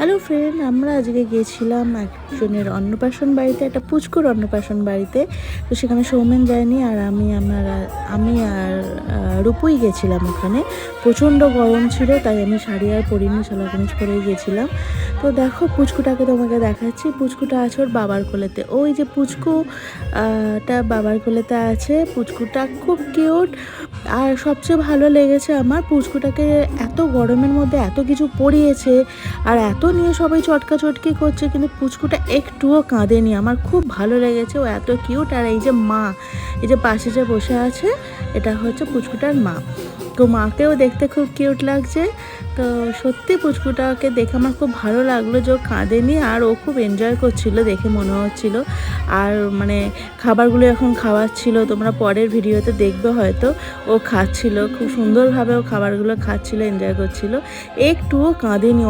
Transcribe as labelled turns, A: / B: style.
A: Hello friend, আমরা আজকে গিয়েছিলাম একজনের অন্নপ্রাশন বাড়িতে, একটা পুচকুর অন্নপ্রাশন বাড়িতে। তো সেখানে সৌমেন যায়নি, আর আমি আর রূপুই গেছিলাম। ওখানে প্রচণ্ড গরম ছিল, তাই আমি শাড়ি আর পরিনি, সালোয়ার কামিজ পরেই গেছিলাম। তো দেখো পুচকুটাকে তোমাকে দেখাচ্ছি। পুচকুটা আছে ওর বাবার কোলেতে। ওই যে পুচকুটা বাবার কোলেতে আছে। পুচকুটা খুব কিউট। আর সবচেয়ে ভালো লেগেছে আমার, পুচকুটাকে এত গরমের মধ্যে এত কিছু পরিয়েছে আর এত নিয়ে সবাই চটকাচটকি করছে, কিন্তু পুচকুটা একটুও কাঁদেনি। আমার খুব ভালো লেগেছে, ও এত কিউট। আর এই যে মা, এই যে পাশে যে বসে আছে, এটা হচ্ছে পুচকুটার মা। তো মাকেও দেখতে খুব কিউট লাগছে। তো সত্যি পুচকুটাকে দেখে আমার খুব ভালো লাগলো যে ও কাঁদেনি, আর ও খুব এনজয় করছিল দেখে মনে হচ্ছিল। আর মানে খাবারগুলো এখন খাওয়াচ্ছিল, তোমরা পরের ভিডিওতে দেখবে হয়তো। ও খাচ্ছিল খুব সুন্দরভাবে, ও খাবারগুলো খাচ্ছিল, এনজয় করছিল, একটুও কাঁদেনি।